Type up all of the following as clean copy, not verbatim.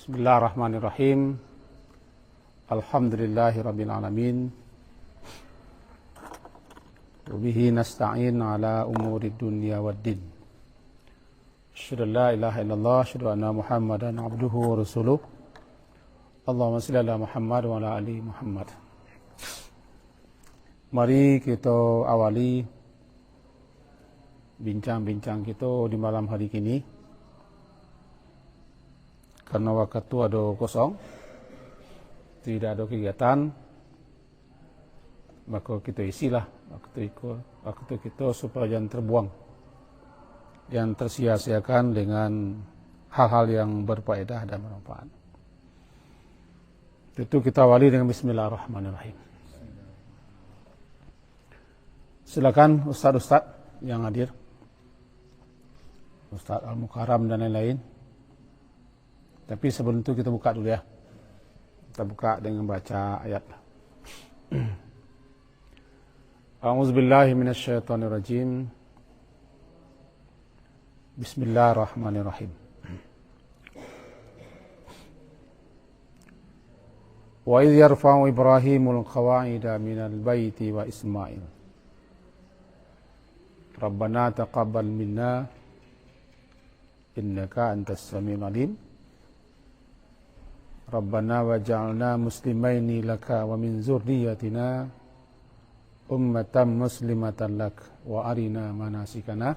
Bismillahirrahmanirrahim. Alhamdulillahirabbil alamin. Wa bihi nasta'in ala umurid dunya waddin. Asyhadu an la ilaha illallah, asyhadu anna Muhammadan abduhu wa rasuluh. Allahumma shalli ala Muhammad wa ala ali Muhammad. Mari kita awali bincang-bincang kita di malam hari ini. Karena waktu ada kosong, tidak ada kegiatan, maka kita isilah waktu kita supaya jangan terbuang, yang tersia-siakan dengan hal-hal yang berfaedah dan bermanfaat. Itu kita awali dengan Bismillahirrahmanirrahim. Silakan Ustaz-Ustaz yang hadir, Ustaz Al-Mukarram dan lain-lain. Tapi sebelum itu kita buka dulu ya. Kita buka dengan baca ayat. A'udzubillahi minasyaitonirrajim. Bismillahirrahmanirrahim. Wa idh yarfa'u Ibrahimul qawa'ida minal baiti wa Ismail. Rabbana taqabbal minna innaka antas samiul alim. Rabbana waj'alna muslimaini laka wa min zurriyyatina ummatan muslimatan lak wa arina manasikana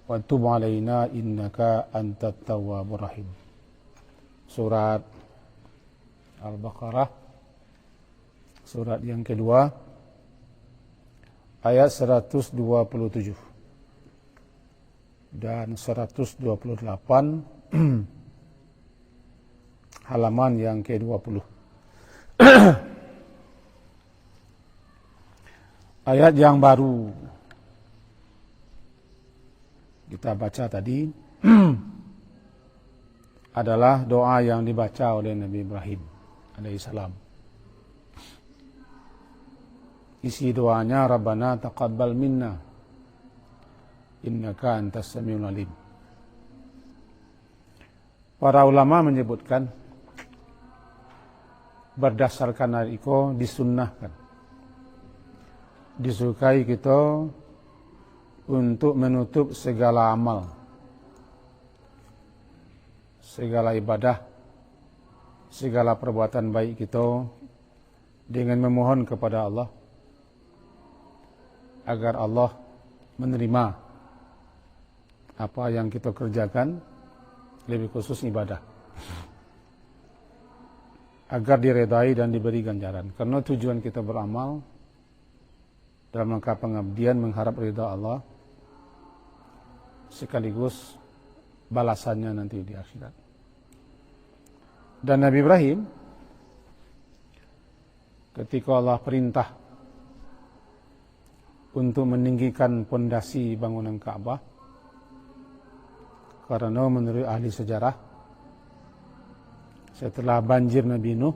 wa tub alaina innaka antat tawwabur rahim. Surat Al-Baqarah, surat yang kedua, ayat 127 dan 128 halaman yang ke-20. Ayat yang baru kita baca tadi adalah doa yang dibaca oleh Nabi Ibrahim alaihissalam. Isi doanya, Rabbana taqabbal minna innaka antas samiul alim. Para ulama menyebutkan berdasarkan hal itu disunnahkan, disukai kita untuk menutup segala amal, segala ibadah, segala perbuatan baik kita dengan memohon kepada Allah agar Allah menerima apa yang kita kerjakan, lebih khusus ibadah, agar diredai dan diberi ganjaran. Karena tujuan kita beramal dalam rangka pengabdian mengharap ridha Allah, sekaligus balasannya nanti di akhirat. Dan Nabi Ibrahim, ketika Allah perintah untuk meninggikan pondasi bangunan Ka'bah, karena menurut ahli sejarah, setelah banjir Nabi Nuh,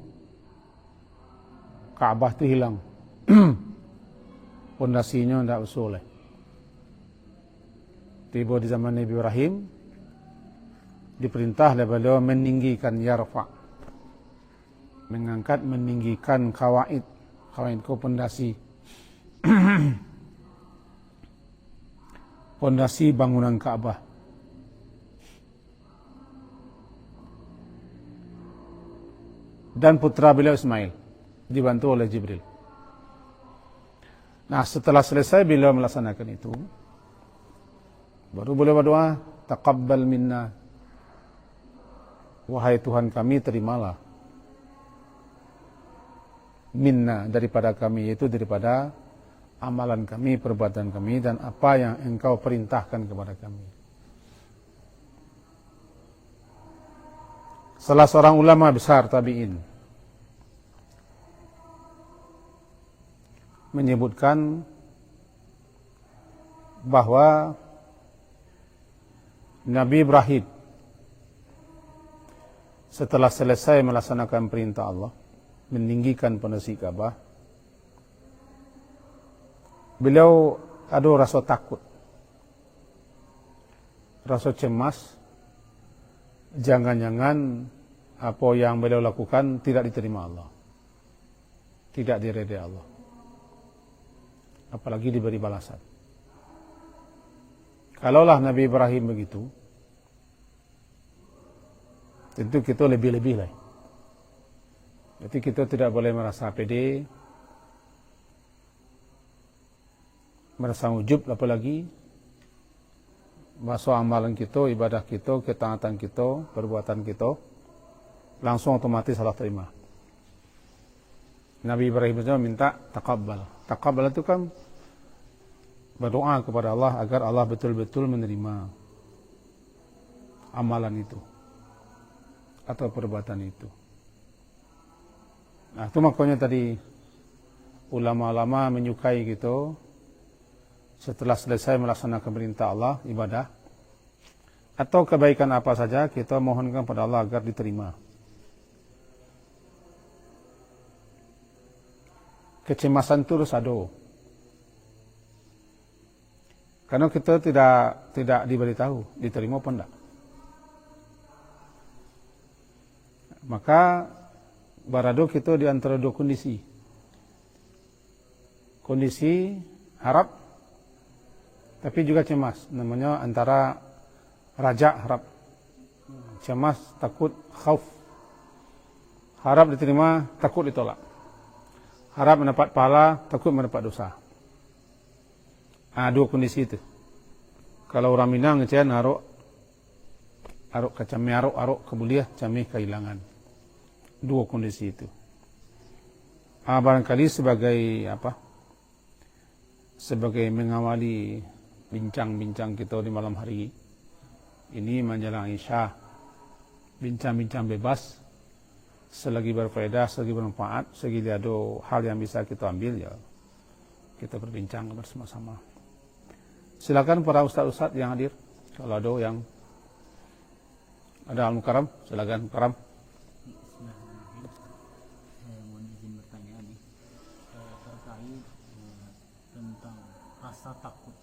Ka'bah itu hilang. Pondasinya tidak usuleh. Tiba di zaman Nabi Ibrahim, diperintah oleh beliau meninggikan yarfa', mengangkat, meninggikan kawaid itu pondasi. Pondasi bangunan Ka'bah. Dan putra beliau Ismail dibantu oleh Jibril. Nah, setelah selesai beliau melaksanakan itu, baru beliau berdoa, taqabbal minna, wahai Tuhan kami, terimalah minna, daripada kami, yaitu daripada amalan kami, perbuatan kami, dan apa yang engkau perintahkan kepada kami. Salah seorang ulama besar tabi'in menyebutkan bahwa Nabi Ibrahim setelah selesai melaksanakan perintah Allah meninggikan pondasi Ka'bah, beliau ada rasa takut, rasa cemas, jangan-jangan apa yang beliau lakukan tidak diterima Allah, tidak diridai Allah, apalagi diberi balasan. Kalaulah Nabi Ibrahim begitu, tentu kita lebih-lebih lah. Jadi kita tidak boleh merasa pede, merasa ujub, apalagi masuk amalan kita, ibadah kita, ketaatan kita, perbuatan kita langsung otomatis Allah terima. Nabi Ibrahim saja minta taqabbal. Taqabbal itu kan berdoa kepada Allah agar Allah betul-betul menerima amalan itu atau perbuatan itu. Nah, itu makanya tadi ulama-ulama menyukai gitu setelah selesai melaksanakan perintah Allah, ibadah atau kebaikan apa saja, kita mohonkan pada Allah agar diterima. Kecemasan itu harus ada. Karena kita tidak diberitahu diterima apa enggak. Maka barado kita di antara dua kondisi. Kondisi harap tapi juga cemas. Namanya antara raja harap. Cemas, takut, khauf. Harap diterima, takut ditolak. Harap mendapat pahala, takut mendapat dosa. Dua kondisi itu. Kalau orang Minang ngecian arok kacami arok kebuliah, cami kehilangan. Dua kondisi itu. Barangkali sebagai mengawali bincang-bincang kita di malam hari ini menjelang Isya, bincang-bincang bebas, selagi berfaedah, selagi bermanfaat, selagi ada hal yang bisa kita ambil, ya kita berbincang bersama-sama. Silakan para ustaz-ustaz yang hadir, kalau ada yang ada Al-Mukarram, silakan Mukarram. Saya mohon izin bertanya nih terkait tentang rasa takut.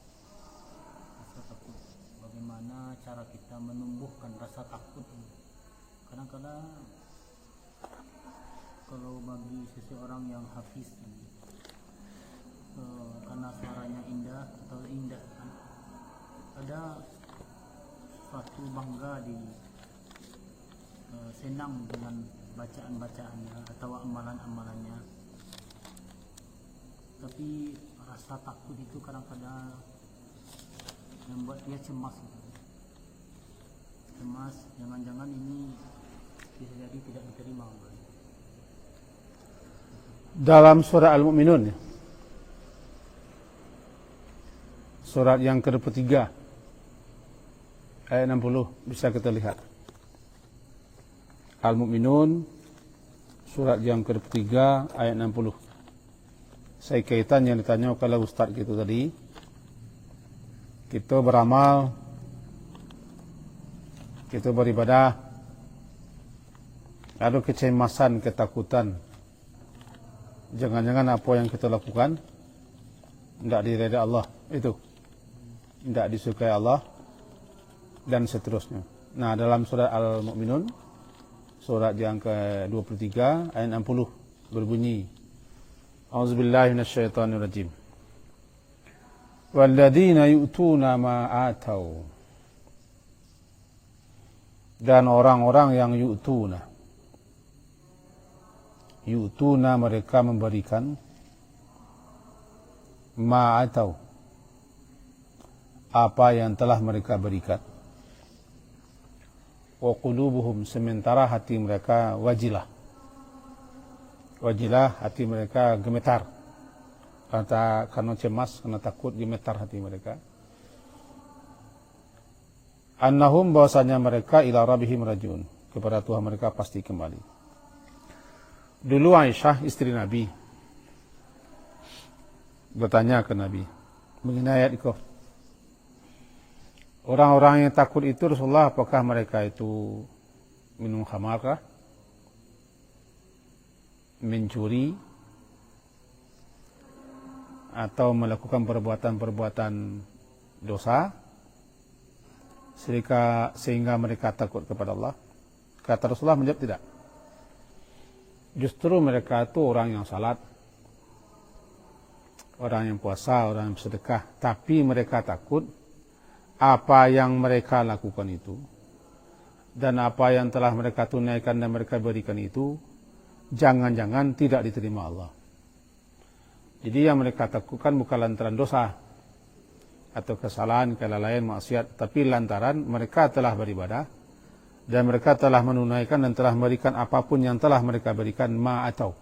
Bagaimana cara kita menumbuhkan rasa takut ini? Kadang-kadang kalau bagi seseorang yang hafiz karena suaranya indah kan, ada suatu bangga di senang dengan bacaan-bacaannya atau amalan-amalannya, tapi rasa takut itu kadang-kadang membuat dia cemas. Jangan-jangan ini bisa jadi tidak diterima. Dalam surah Al-Mu'minun, surat yang ke-23 ayat 60 bisa kita lihat. Al-Mu'minun surat yang ke-23 ayat 60. Saya kaitan yang ditanya kalau Ustaz gitu tadi. Kita beramal, kita beribadah, ada kecemasan, ketakutan. Jangan-jangan apa yang kita lakukan tidak diridai Allah, itu tidak disukai Allah, dan seterusnya. Nah, dalam surat Al-Mu'minun surat yang ke-23 ayat 60 berbunyi, A'udzubillahi minasyaitonirrajim. Walladzina yu'tuna ma atau, dan orang-orang yang yu'tuna mereka memberikan ma atau apa yang telah mereka berikan, wa qulubuhum, sementara hati mereka wajilah, hati mereka gemetar karena cemas, karena takut, gemetar hati mereka. Annahum, bahwasanya mereka ila rabbihim rajiun, kepada Tuhan mereka pasti kembali. Dulu Aisyah istri Nabi bertanya ke Nabi mengenai ayat itu. Orang-orang yang takut itu Rasulullah, apakah mereka itu minum khamar, mencuri, atau melakukan perbuatan-perbuatan dosa sehingga mereka takut kepada Allah? Kata Rasulullah menjawab tidak. Justru mereka itu orang yang salat, orang yang puasa, orang yang bersedekah, tapi mereka takut apa yang mereka lakukan itu dan apa yang telah mereka tunaikan dan mereka berikan itu jangan-jangan tidak diterima Allah. Jadi yang mereka takutkan bukan lantaran dosa atau kesalahan, kelalaian, maksiat, tapi lantaran mereka telah beribadah dan mereka telah menunaikan dan telah memberikan apapun yang telah mereka berikan, atau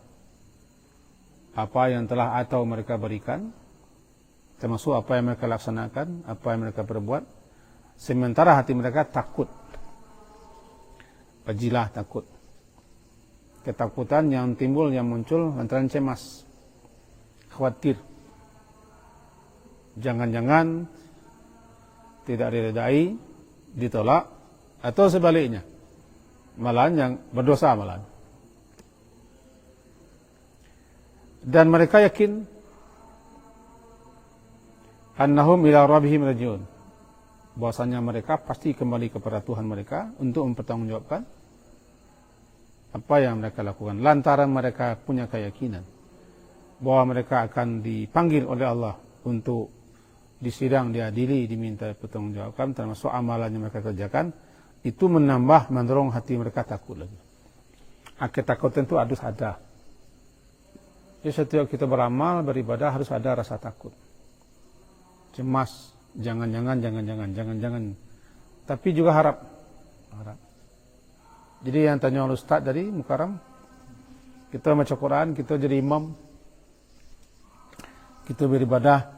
apa yang telah atau mereka berikan, termasuk apa yang mereka laksanakan, apa yang mereka perbuat, sementara hati mereka takut, wajilah takut, ketakutan yang timbul, yang muncul lantaran cemas, khawatir, jangan-jangan tidak diredai, ditolak, atau sebaliknya, malahan yang berdosa malahan. Dan mereka yakin annahum ila rabbihim rajiun, bahwasanya mereka pasti kembali kepada Tuhan mereka untuk mempertanggungjawabkan apa yang mereka lakukan, lantaran mereka punya keyakinan bahwa mereka akan dipanggil oleh Allah untuk disidang, diadili, diminta pertanggungjawabkan termasuk amalan yang mereka kerjakan. Itu menambah, mendorong hati mereka takut lagi. Ketakutan itu harus ada. Jadi setiap kita beramal, beribadah harus ada rasa takut, cemas, jangan-jangan. Tapi juga harap. Jadi yang tanya oleh Ustaz tadi, Mukarram, kita baca Quran, kita jadi imam, kita beribadah,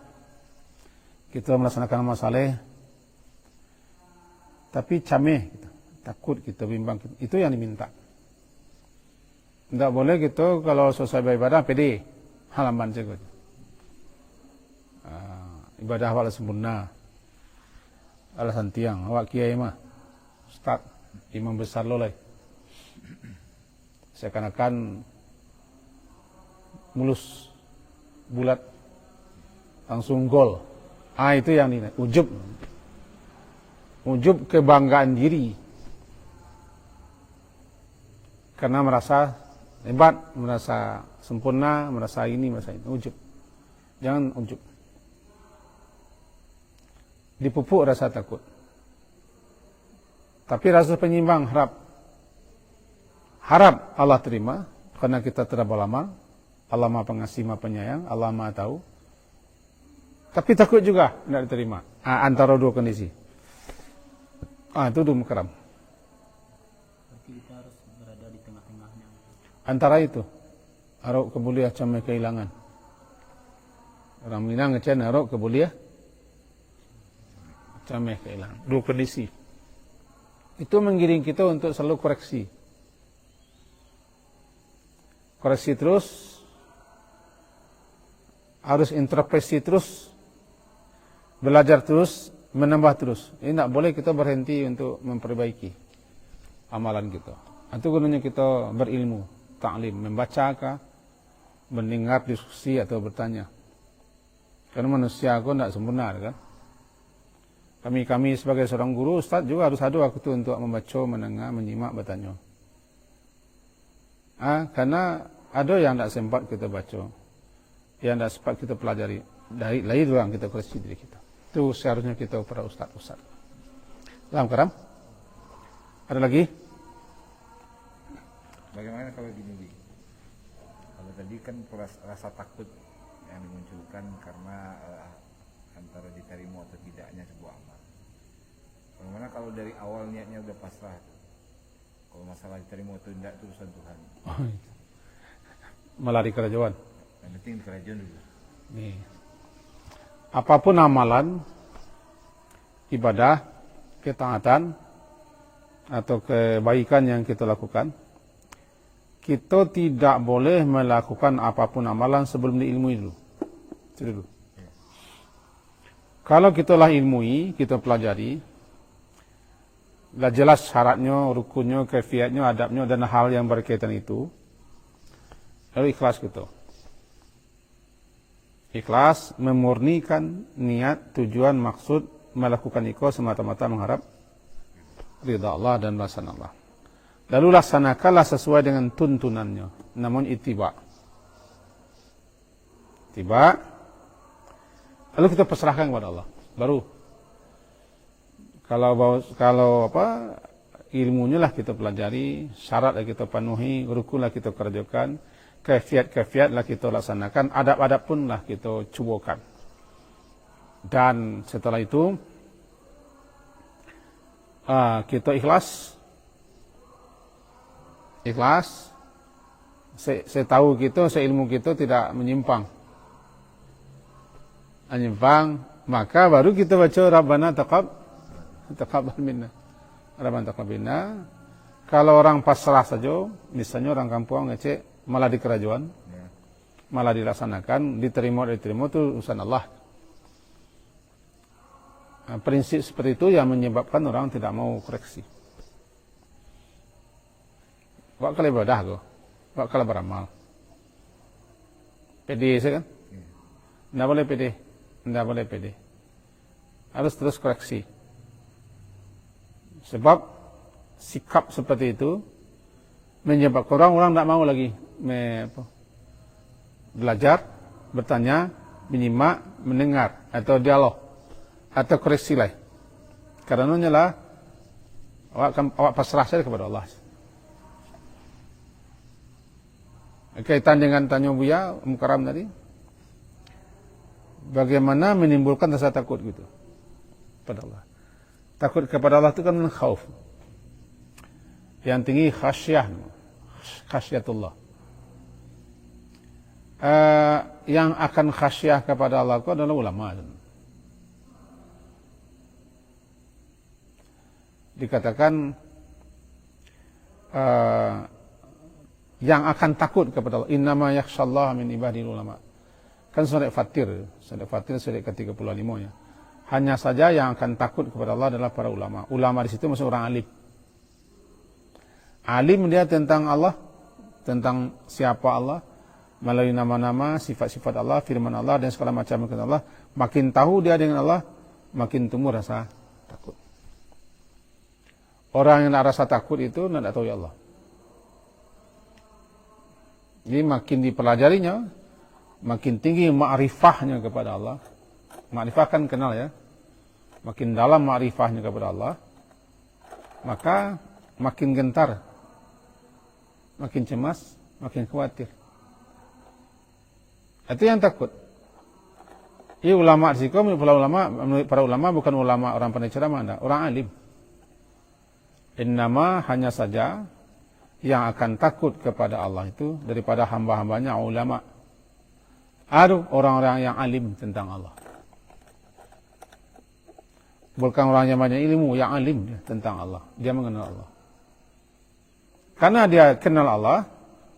kita melaksanakan amal saleh, tapi cameh, kita takut, kita bimbang, itu yang diminta. Tidak boleh gitu kalau selesai beribadah pede halaman saja. Ibadah awak sempurna, alasan tiang, awak kiai mah, Ustaz, imam besar lolai. Seakan-akan mulus, bulat, langsung gol. Itu yang ini, ujub kebanggaan diri, karena merasa hebat, merasa sempurna, merasa ini, merasa itu. Ujub. Jangan ujub. Dipupuk rasa takut. Tapi rasa penyimbang, harap Allah terima, karena kita telah beramal. Allah Maha Pengasih, Maha Penyayang, Allah Maha Tahu. Tapi takut juga tidak diterima. Antara dua kondisi. Itu Mukarram. Berarti kita harus berada di tengah-tengahnya. Antara itu, arok kebuliah camai kehilangan. Orang Minang ngecen arok kebuliah camai kehilangan. Dua kondisi. Itu menggiring kita untuk selalu koreksi. Koreksi terus, harus introspeksi terus, belajar terus, menambah terus. Ini tidak boleh kita berhenti untuk memperbaiki amalan kita. Itu gunanya kita berilmu, ta'lim, membaca, mendengar diskusi atau bertanya. Karena manusia aku tidak sempurna, kan? Kami sebagai seorang guru, Ustaz juga harus ada waktu untuk membaca, mendengar, menyimak, bertanya. Karena ada yang tidak sempat kita baca, yang tidak sempat kita pelajari. Dari lain doang kita koreksi diri kita. Itu seharusnya kita para Ustaz. Dalam Karam? Ada lagi? Bagaimana kalau gini, kalau tadi kan rasa takut yang dimunculkan karena antara diterima atau tidaknya sebuah amal. Bagaimana kalau dari awal niatnya udah pasrah? Kalau masalah diterima atau tidak itu urusan Tuhan. Melari kerajaan. Yang penting kerajaan dulu. Nih. Apapun amalan, ibadah, ketaatan, atau kebaikan yang kita lakukan, kita tidak boleh melakukan apapun amalan sebelum diilmui dulu. Itu dulu. Kalau kita lah ilmui, kita pelajari, dah jelas syaratnya, rukunnya, kaifiatnya, adabnya, dan hal yang berkaitan itu, lalu ikhlas kita. Ikhlas memurnikan niat, tujuan, maksud melakukan itu semata-mata mengharap ridha Allah dan balasan Allah. lalu laksanakanlah sesuai dengan tuntunannya, namun ittiba. Lalu kita pasrahkan kepada Allah. Baru kalau ilmunya lah kita pelajari, syarat lah kita penuhi, rukun lah kita kerjakan, kaifiat lah kita laksanakan, adab-adab pun lah kita cubakan. Dan setelah itu kita ikhlas. Saya tahu kita, seilmu kita tidak menyimpang, maka baru kita baca Rabbana taqabbal minna. Rabbana taqabbal minna. Kalau orang pasrah saja, misalnya orang kampung ngecek malah di kerajaan, malah dilaksanakan, diterima itu urusan Allah. Prinsip seperti itu yang menyebabkan orang tidak mau koreksi. Wak kalau ibadah go, wak kalau beramal. Pede kan? Tidak boleh pede. Harus terus koreksi. Sebab sikap seperti itu menyebabkan orang tidak mau lagi belajar, bertanya, menyimak, mendengar atau dialog atau koreksi lah. Karena lah awak pasrah saja kepada Allah. Kaitan dengan tanya Buya Mukarram tadi, bagaimana menimbulkan rasa takut gitu pada Allah. Takut kepada Allah itu kan khauf. Yang tinggi khasyatullah. Yang akan khasyah kepada Allah itu adalah ulama. Dikatakan yang akan takut kepada Allah, innama yakhshallaha min ibadil ulama. Kan surat Fatir surat ke-35 ya. Hanya saja yang akan takut kepada Allah adalah para ulama. Ulama di situ maksud orang alim. Alim dia tentang Allah, tentang siapa Allah, melalui nama-nama, sifat-sifat Allah, firman Allah dan segala macam firman Allah. Makin tahu dia dengan Allah, makin tumbuh rasa takut. Orang yang tak rasa takut itu tidak tahu ya Allah. Jadi makin dipelajarinya, makin tinggi ma'rifahnya kepada Allah. Ma'rifah kan kenal ya. Makin dalam ma'rifahnya kepada Allah, maka makin gentar, makin cemas, makin khawatir. Itu yang takut. Ini ulama di situ, para ulama bukan ulama orang pandai ceramah, orang alim. Innama hanya saja yang akan takut kepada Allah itu daripada hamba-hambanya ulama. Ada orang-orang yang alim tentang Allah. Bukan orang yang banyak ilmu, yang alim tentang Allah. Dia mengenal Allah. Karena dia kenal Allah,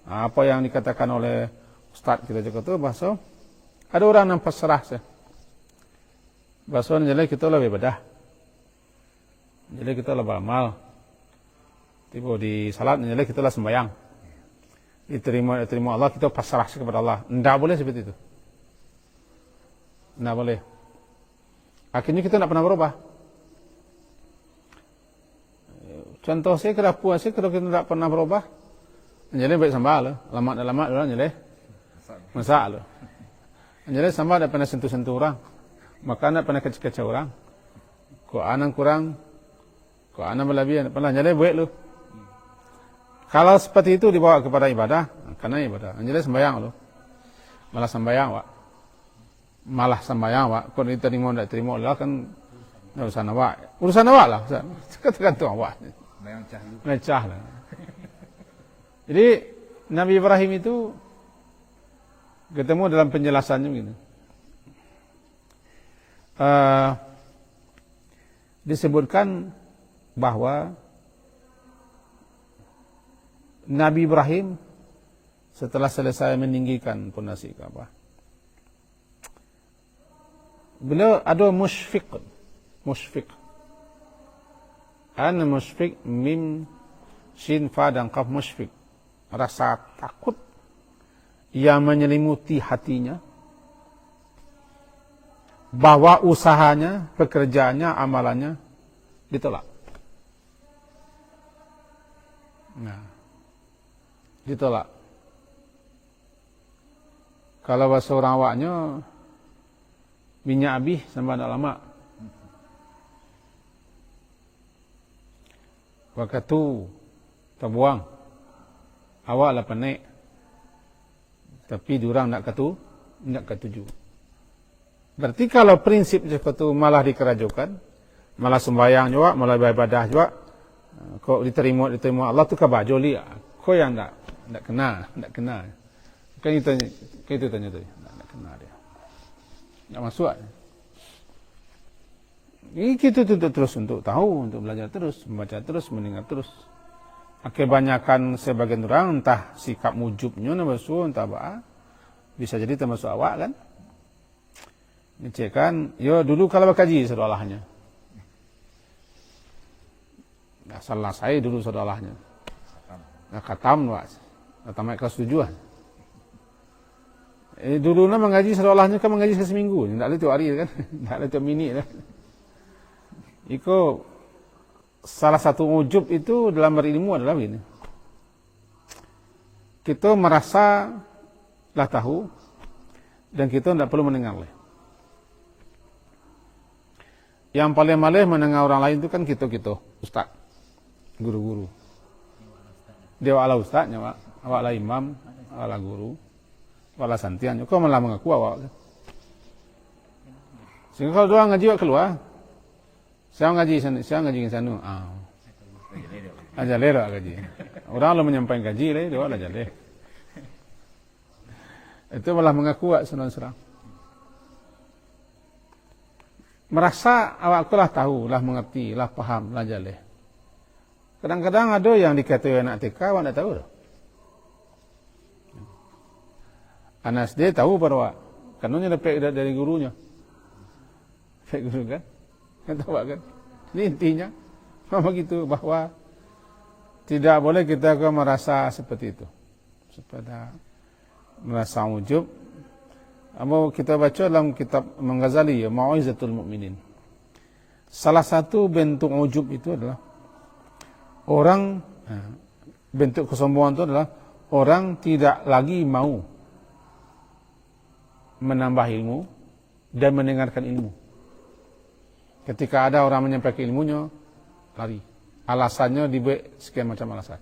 apa yang dikatakan oleh Ustaz kita juga itu, bahasa ada orang yang pasrah saja. Bahasa jadi kita lebih bedah. Jadi kita lebih amal. Tiba di salat, jadi kita lah sembahyang. Diterima Allah, kita pasrah kepada Allah. Tidak boleh seperti itu. Tidak boleh. Akhirnya kita tidak pernah berubah. Contoh saya kira puas saya kalau kita tidak pernah berubah, jadi baik sambal lah, lama orang jadi masak lah. Jadi sambal tidak pernah sentuh orang, makan tidak pernah kecil orang. Kau anak kurang, kau anak berlebihan, pernah jadi baik lu. Kalau seperti itu dibawa kepada ibadah, karena ibadah, jadi sembahyang lu, malah sembahyang wak, kau diterima tidak terima Allah kan urusan awak lah, tergantung awak. Mecah lah. Jadi Nabi Ibrahim itu ketemu dalam penjelasannya begini. Disebutkan bahwa Nabi Ibrahim setelah selesai meninggikan pondasi Ka'bah, beliau ada musyfiq. Ana musyfiq mim shin fa dan qaf musyfiq. Rasa takut yang menyelimuti hatinya bahwa usahanya, pekerjaannya, amalannya ditolak. Nah, ditolak. Kalau bahasa orang awaknya, minyak habis sampai nak lama. Waktu terbuang, awak lah penik. Tapi diorang nak ketuju. Berarti kalau prinsip seperti itu malah dikerajukan, malah sembahyang juga, malah beribadah juga, kok diterima Allah tu kabajoli, kok yang tak kena. Kan itu tanya tu, tak kena dia, tak masuk. Ini kita tuntut terus untuk tahu, untuk belajar terus, membaca terus, mendengar terus. Kebanyakan sebagian orang entah sikap mujubnya termasuk entah apa, bisa jadi termasuk awak kan. Cek kan, yo dulu kalau berkaji seolahnya. Nah, salah saya dulu seolahnya. Nah, khatam was. Khatam kelas 7. Dulu na mengaji seolahnya kan mengaji seminggu, tidak ada tiap hari kan, tidak ada tiap minit kan. Iko salah satu ujub itu dalam berilmu adalah begini. Kita merasa lah tahu dan kita tidak perlu mendengar. Yang paling malih mendengar orang lain itu kan kita ustaz, guru-guru. Dia wala ustaznya, wala imam, wala guru, wala santian. Kau malah mengaku awak. Sehingga kalau doang ngaji awak keluar. Saya ngaji ke sana. Aja lera gaji. Orang lo menyampaikan gaji le, dia aja le. Itu malah mengaku senang-senang. Merasa awak lah tahu, lah mengerti, lah paham, lah jaleh. Kadang-kadang ada yang dikatakan anak TK, awak tak tahu. Anak SD tahu pada awak. Kanonnya dapat dari gurunya. Dapat guru kan? Kan tahu kan? Ini intinya. Begitu bahwa tidak boleh kita merasa seperti itu. Sepada merasa ujub. Mau kita baca dalam kitab Imam Ghazali ya, Mau'izatul Mu'minin. Salah satu bentuk ujub itu adalah orang, bentuk kesombongan itu adalah orang tidak lagi mau menambah ilmu dan mendengarkan ilmu. Ketika ada orang menyampaikan ilmunya, lari. Alasannya dibuat sekian macam alasan.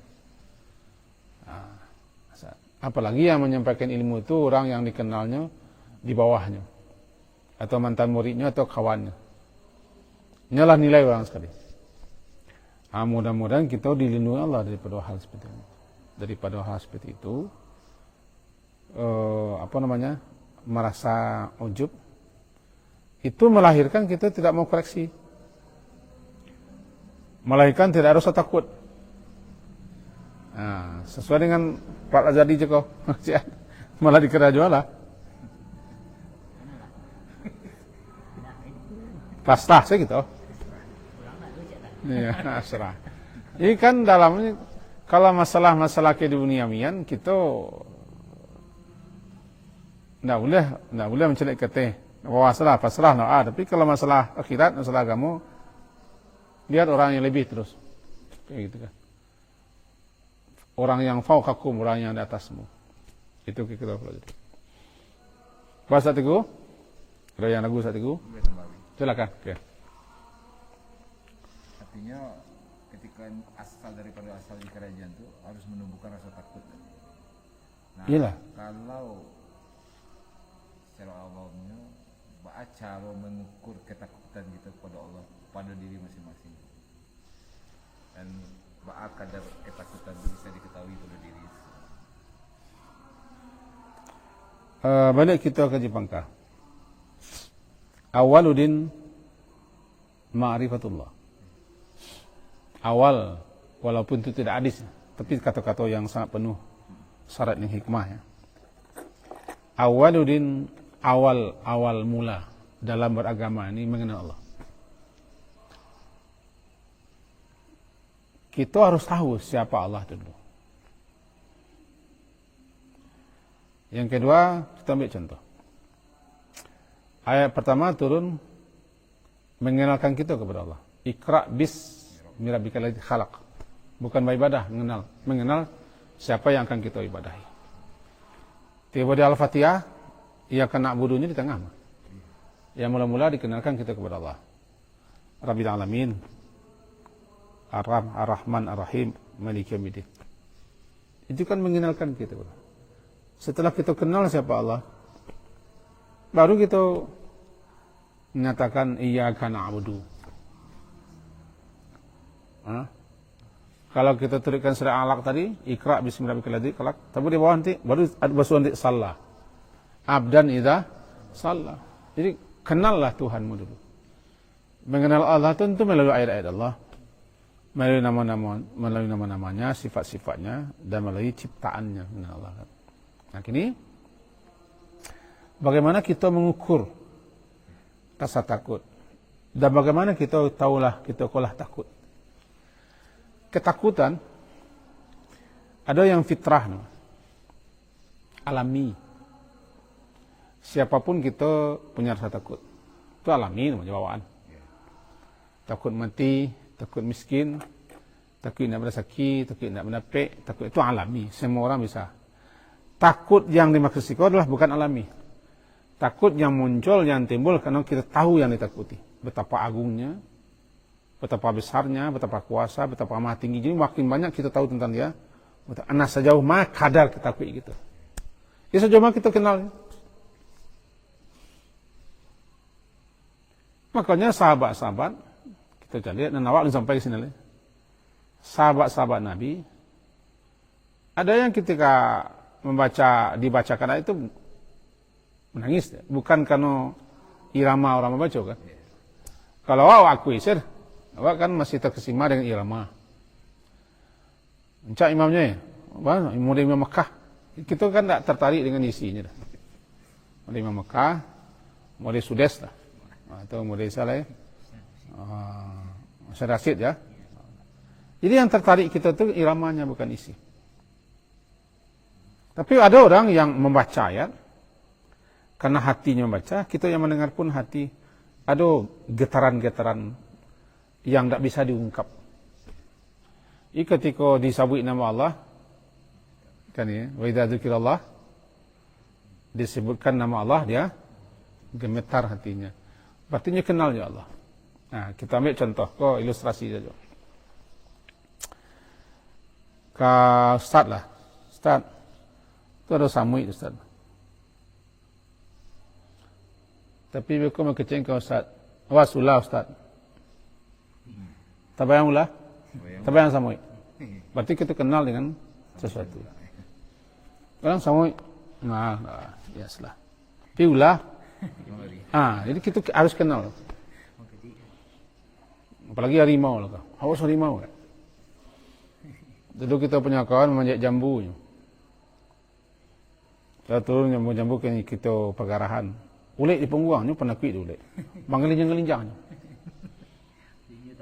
Apalagi yang menyampaikan ilmu itu orang yang dikenalnya di bawahnya, atau mantan muridnya atau kawannya. Inilah nilai orang sekali. Mudah-mudahan kita dilindungi Allah daripada hal seperti itu. Daripada hal seperti itu, merasa ujub, itu melahirkan kita tidak mau koreksi, melahirkan tidak ada rasa takut. Sesuai dengan Pak Azadi juga, malah dikira jualah. Pasrah saya gitu. Iya, pasrah. Ini kan dalamnya kalau masalah-masalah keduniawian kita tidak boleh mencari kata masalah pasrah tapi kalau masalah akhirat, masalah agama, lihat orang yang lebih terus. Kayak gitu kan. Orang yang fauqakum, orang yang di atasmu. Itu kita pelajari. Bahasa Teguh? Ada yang lagu Teguh? Silakan. Okay. Artinya ketika asal di kerajaan itu harus menumbuhkan rasa takut. Nah, iyalah. Kalau secara awalnya cara mengukur ketakutan kita kepada Allah pada diri masing-masing. Dan kadar ketakutan itu bisa diketahui pada diri. Balik kita ke Jepangka. Awaludin ma'rifatullah. Awal, walaupun itu tidak hadis, tapi kata-kata yang sangat penuh syarat yang hikmah ya. Awaludin, awal mula dalam beragama ini mengenal Allah. Kita harus tahu siapa Allah dulu. Yang kedua, kita ambil contoh. Ayat pertama turun mengenalkan kita kepada Allah. Iqra bis mirabbikal ladzi khalaq. Bukan beribadah, mengenal siapa yang akan kita ibadahi. Tiba di Al-Fatihah, ia kena budunya di tengah. Yang mula-mula dikenalkan kita kepada Allah. Rabbil Alamin, Ar-Rahman, Ar-Rahim, Maliki Yaumiddin. Itu kan mengenalkan kita. Setelah kita kenal siapa Allah, baru kita menyatakan iyyaka na'budu. Kalau kita turutkan surah Alaq tadi, Iqra bismi rabbikal ladzi khalaq, tapi di bawah nanti baru basuh nanti salah. Abdan idza shalla. Jadi kenallah Tuhanmu dulu. Mengenal Allah tentu melalui ayat-ayat Allah, melalui nama-namanya, sifat-sifatnya, dan melalui ciptaannya. Mengenal Allah. Nah, kini bagaimana kita mengukur rasa takut, dan bagaimana kita tahulah kita kalah takut. Ketakutan ada yang fitrah, alami. Siapapun kita punya rasa takut, itu alami namanya bawaan. Takut mati, takut miskin, takut nak benda sakit, takut nak benda pek, takut itu alami. Semua orang bisa. Takut yang dimaksud itu adalah bukan alami. Takut yang muncul, yang timbul karena kita tahu yang ditakuti. Betapa agungnya, betapa besarnya, betapa kuasa, betapa maha tinggi. Jadi makin banyak kita tahu tentang dia. Anak sejauh mana kadar kita takut gitu. Ya sejauh mana kita kenal. Makanya sahabat-sahabat, kita lihat dan awak sampai ke sini. Sahabat-sahabat Nabi, ada yang ketika dibacakan ayat itu menangis. Bukan karena irama orang membaca kan. Kalau awak akui sir, awak kan masih terkesima dengan irama. Encak imamnya, model Imam Mekah. Kita kan tak tertarik dengan isinya. Model Imam Mekah, model Sudes lah. Atau model salah ya. Rasid ya. Jadi yang tertarik kita tu iramanya bukan isi. Tapi ada orang yang membaca ayat, karena hatinya membaca, kita yang mendengar pun hati ada getaran-getaran yang tak bisa diungkap. Jadi ketika disebut nama Allah, kan ya, wa idza dzikirallah, disebutkan nama Allah, dia gemetar hatinya. Berarti kenal ya Allah. Nah, kita ambil contoh, ilustrasi saja. Ustaz lah, Ustaz, itu ada samuik Ustaz. Tapi aku mau kecing ke Ustaz. Awas ulah Ustaz. Tabayang ulah? Tabayang samuik. Berarti kita kenal dengan sesuatu. Orang samuik, ya salah. Tapi ulah, jadi kita harus kenal. Apalagi harimau lah. Haus harimau kan. Dulu kita punya kawan memanjat jambu. Saya turun jambu-jambu kita pergarahan. Ulik di pungguangnya pernah kuit di ulik. Menggelinjang-gelinjangnya.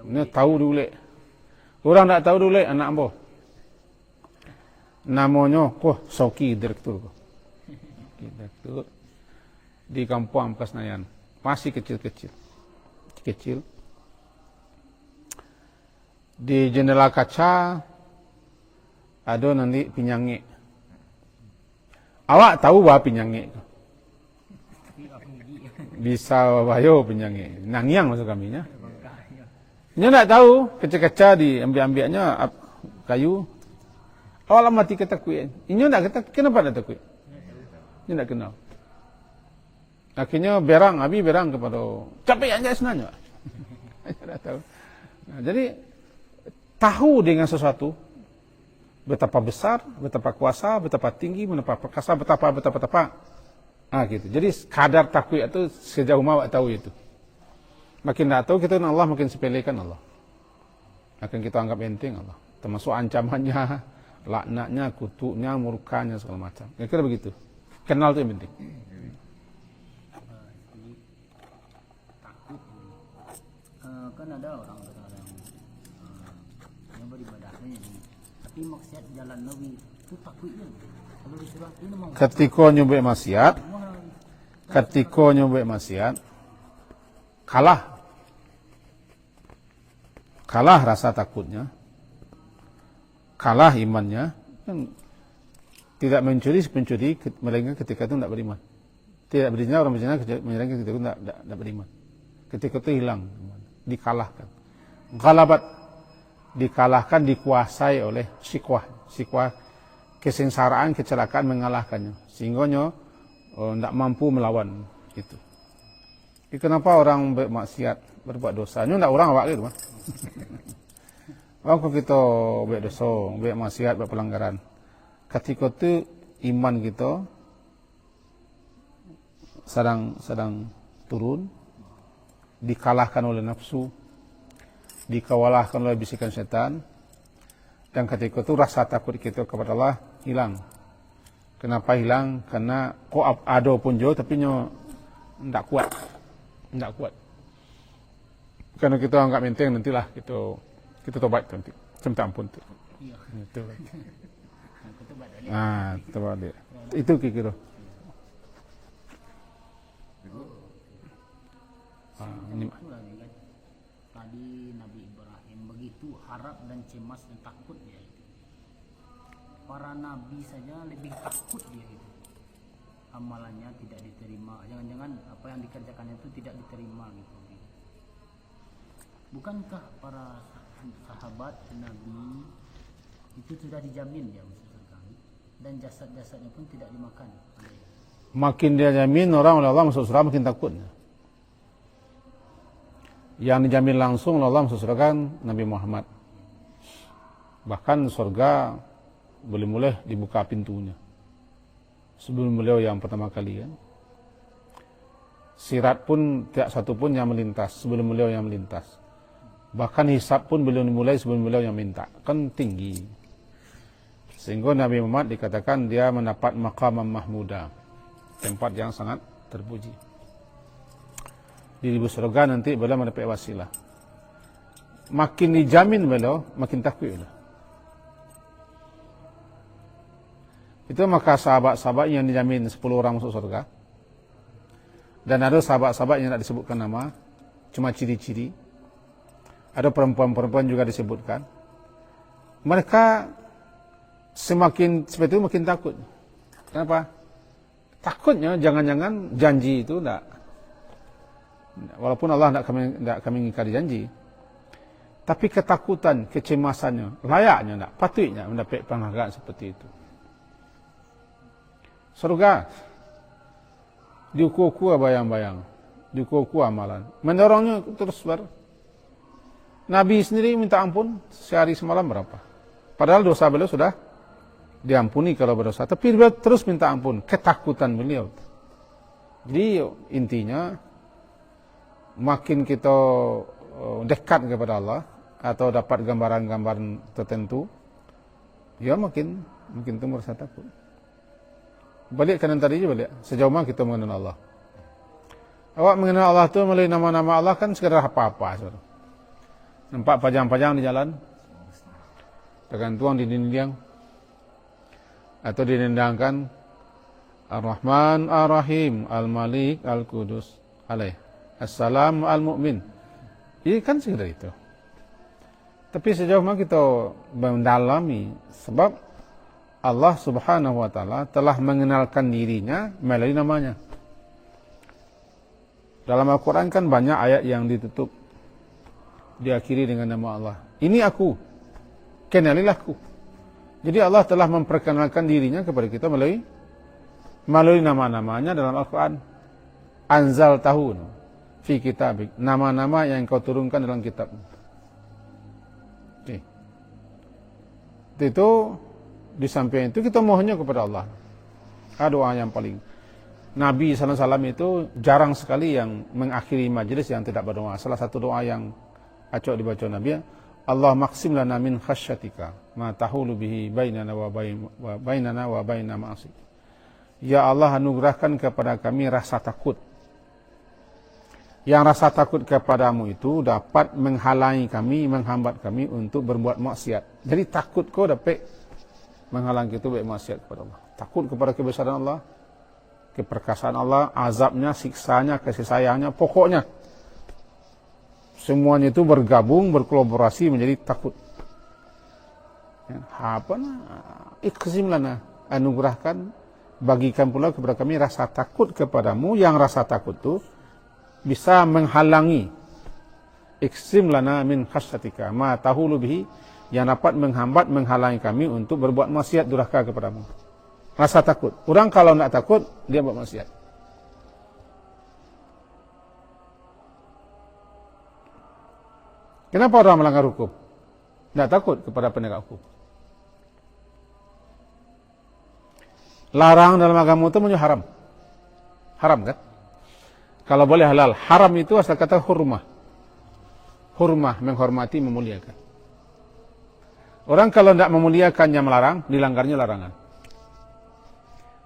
Ini tahu di ulik. Orang tak tahu di ulik, anak ambo. Namanya, Soki direktur. Direktur. Di kampung Amkasnayan. Masih kecil-kecil. Kecil. Di jendela kaca ada nanti pinyangik. Awak tahu bah pinyangik? Bisa bayo pinyangik. Nangiang maksud kami nya. Nya tak tahu, kaca-kaca diambil-ambilnya kayu. Awak mati ketakutan. Nya tak kata kenapa tak takut? Nya tak kenal. Akhirnya berang kepada capek aja sebenarnya. Tak tahu. Nah, jadi tahu dengan sesuatu betapa besar, betapa kuasa, betapa tinggi, betapa perkasa, betapa. Gitu. Jadi kadar takut itu sejauh mana tahu itu. Makin tak tahu kita Allah makin sepelekan Allah. Akan kita anggap enteng Allah. Termasuk ancamannya, laknatnya, kutuknya, murkanya segala macam. Kira-kira begitu. Kenal itu yang penting. Takut. Kan ada orang yang beribadahnya tapi maksiat jalan Nabi itu takutnya. Kalau disuruh ini mau ketika nyobek maksiat kalah rasa takutnya. kalah imannya, kan tidak mencuri melainkan ketika itu tidak beriman. Tidak berzina orang berzina melainkan ketika itu tidak beriman. Ketika itu hilang, dikalahkan. Ghalabat, dikalahkan, dikuasai oleh sikwah, kesengsaraan, kecelakaan mengalahkannya, sehingga tidak mampu melawan itu. Jadi kenapa orang bermaksiat, berbuat dosa? Ini tidak orang awak gitu, mah. Kalau kita buat dosa, buat maksiat, buat pelanggaran, ketika itu iman kita sedang turun, dikalahkan oleh nafsu, dikawalahkan oleh bisikan setan, dan ketika itu rasa takut kita kepada Allah hilang. Kenapa hilang? Karena kok ada pun jauh tapi tidak kuat. Karena kita anggap menteng, nantilah kita tobat nanti, minta ampun tu. Iya. Itu. Tobat balik. Tobat dia. Itu kira. Ini Itulah kan. Tadi Nabi Ibrahim begitu harap dan cemas dan takut dia itu. Para nabi saja lebih takut dia itu. Amalannya tidak diterima. Jangan-jangan apa yang dikerjakannya itu tidak diterima gitu. Bukankah para sahabat Nabi itu sudah dijamin dia masuk surga dan jasad-jasadnya pun tidak dimakan? makin dia jamin orang oleh Allah masuk surga makin takut. Yang dijamin langsung oleh Allah masuk surga kan Nabi Muhammad. Bahkan surga boleh dibuka pintunya. Sebelum beliau yang pertama kali kan. Sirat pun tidak satu pun yang melintas sebelum beliau yang melintas. Bahkan hisab pun belum dimulai sebelum beliau yang minta. Kan tinggi. Sehingga Nabi Muhammad dikatakan dia mendapat maqam mahmuda. Tempat yang sangat terpuji. Di surga nanti beliau mendapat wasilah. Makin dijamin beliau, makin takut beliau. Itu maka sahabat-sahabat yang dijamin 10 orang masuk surga. Dan ada sahabat-sahabat yang tak disebutkan nama, cuma ciri-ciri. Ada perempuan-perempuan juga disebutkan. Mereka semakin seperti itu makin takut. Kenapa? Takutnya jangan-jangan janji itu tidak. Walaupun Allah tidak kami ingkari janji. Tapi ketakutan, kecemasannya, layaknya tidak, patutnya mendapat penghargaan seperti itu. Surga diukur-ukur bayang-bayang, diukur-ukur amalan. Mendorongnya terus Nabi sendiri minta ampun sehari semalam berapa? Padahal dosa beliau sudah diampuni kalau berdosa. Tapi beliau terus minta ampun, ketakutan beliau. Jadi intinya makin kita dekat kepada Allah atau dapat gambaran-gambaran tertentu, ya makin tumbuh rasa takut. Balik kanan tadi je balik. Sejauh mana kita mengenal Allah? Awak mengenal Allah tu melalui nama-nama Allah kan sekedar apa-apa. Saudara. Nampak pajang-pajang di jalan, tergantung di dinding, atau dinendangkan Ar-Rahman Ar-Rahim Al-Malik Al-Qudus alaih Assalam Al-Mu'min. Ini kan sekedar itu. Tapi sejauh mana kita mendalami, sebab Allah Subhanahu wa taala telah mengenalkan dirinya melalui namanya. Dalam Al-Quran kan banyak ayat yang ditutup, diakhiri dengan nama Allah. Ini aku, kenalilah aku. Jadi Allah telah memperkenalkan dirinya kepada kita melalui nama-namanya dalam Al-Quran. Anzal tahun fi kitabik, nama-nama yang kau turunkan dalam kitab. Itu di samping itu kita mohonnya kepada Allah. Doa yang paling. Nabi SAW itu jarang sekali yang mengakhiri majlis yang tidak berdoa. Salah satu doa yang acok dibaca Nabi, Allah maksim lana min khasyatika ma tahulu bihi bainana wa baina ma'asik. Ya Allah, anugerahkan kepada kami rasa takut. Yang rasa takut kepadamu itu dapat menghalangi kami, menghambat kami untuk berbuat maksiat. Jadi takut kau dapat menghalang kita baik maksiat kepada Allah. Takut kepada kebesaran Allah, keperkasaan Allah, azabnya, siksanya, kasih sayangnya, pokoknya semuanya itu bergabung, berkolaborasi menjadi takut. Ya, iksim lana, anugerahkan, bagikan pula kepada kami rasa takut kepadamu, yang rasa takut itu bisa menghalangi, iksim lana min khasyatika ma tahulu bihi, yang dapat menghambat, menghalangi kami untuk berbuat maksiat durhaka kepadamu. Rasa takut. Orang kalau tidak takut, dia buat maksiat. Kenapa orang melanggar hukum? Tidak takut kepada penegak hukum. Larang dalam agama itu menjadi haram. Haram kan? Kalau boleh halal. Haram itu asal kata hurmah. Hurmah, menghormati, memuliakan. Orang kalau tidak memuliakannya melarang, dilanggarnya larangan.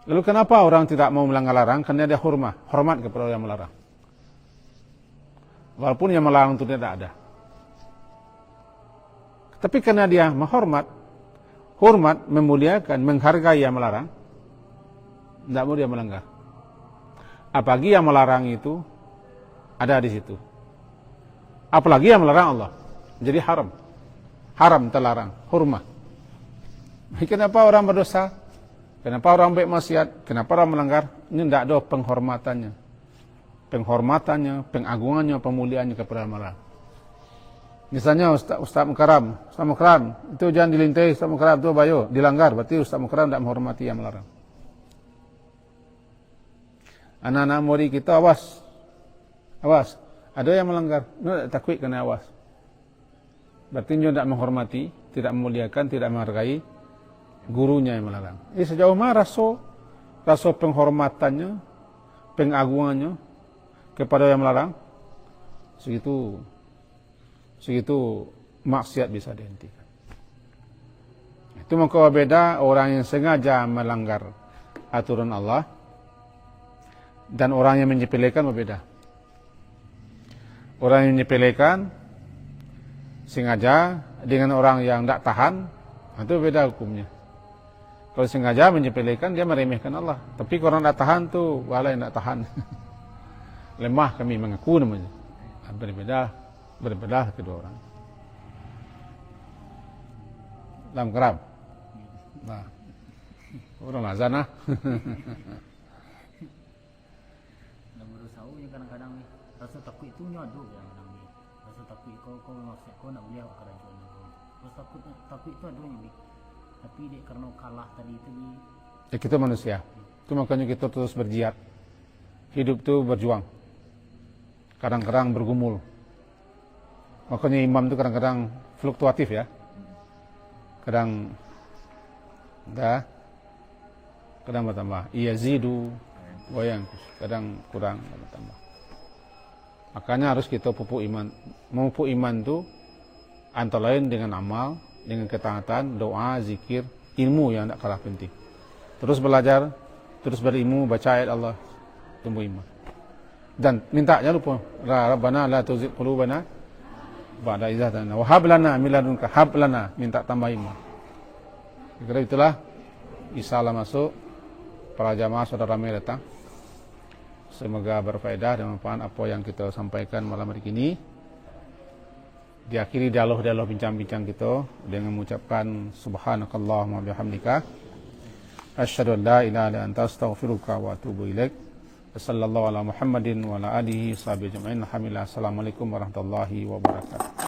Lalu kenapa orang tidak mau melanggar larang? Karena dia hurmah, hormat kepada orang yang melarang. Walaupun yang melarang itu tidak ada. Tapi karena dia menghormat, hormat, memuliakan, menghargai yang melarang, tidak mau dia melanggar. Apalagi yang melarang itu ada di situ. Apalagi yang melarang Allah. Jadi haram. Haram terlarang. Hurmah. Kenapa orang berdosa? Kenapa orang baik maksiat? Kenapa orang melanggar? Ini tidak ada penghormatannya. Penghormatannya, pengagungannya, pemuliaannya kepada yang melarang. Misalnya Ustaz Mukarram. Ustaz Mukarram, itu jangan dilintai. Ustaz Mukarram itu bayo. Dilanggar. Berarti Ustaz Mukarram tidak menghormati yang melarang. Anak-anak murid kita awas. Awas. Ada yang melanggar. Tidak takut kena awas. Berarti dia tidak menghormati, tidak memuliakan, tidak menghargai gurunya yang melarang. Sejauh mana rasa penghormatannya, pengagungannya kepada yang melarang, segitu maksiat bisa dihentikan. Itu maka beda orang yang sengaja melanggar aturan Allah dan orang yang menyepelekan berbeda. Orang yang menyepelekan sengaja dengan orang yang tidak tahan, itu beda hukumnya. Kalau sengaja menyepelekan, dia meremehkan Allah. Tapi kalau orang tidak tahan tu, wala yang tidak tahan. Lemah kami mengaku namanya. Berbeda kedua orang. Dalam keram. Nah, orang azan lah. Kadang-kadang rasa takut itu nyadu kadang-kadang ni. Rasa takut kau maksud kau nak beli kerajaan aku. Rasa takut itu ada ni. Tapi dia kerana kalah tadi. Ya, kita manusia. Itu makanya kita terus berjihad. Hidup tu berjuang. Kadang-kadang bergumul. Makanya imam itu kadang-kadang fluktuatif ya. Kadang bertambah. Yazidu wa yanqus. Kadang kurang, kadang bertambah. Makanya harus kita pupuk iman. Memupuk iman itu antara lain dengan amal, dengan ketaatan, doa, zikir, ilmu yang tidak kalah penting. Terus belajar, terus berilmu, baca ayat Allah, tumbuh iman. Dan minta jangan lupa, Rabbana la tuzigh qulubana ba'da idh hadaytana wa hab lana min ladunka, hab lana, minta tambah iman. Kira itulah isalah masuk para jamaah saudara kami datang. Semoga berfaedah dan manfaat apa yang kita sampaikan malam hari ini. Diakhiri dialog-dialog bincang-bincang kita dengan mengucapkan subhanakallahumma bihamdika asyhadu an la ilaha illa anta astaghfiruka wa atubu ilaik. Sallallahu ala Muhammadin wa ala alihi sahbihi ajma'in. Alhamdulillah. Assalamualaikum warahmatullahi wabarakatuh.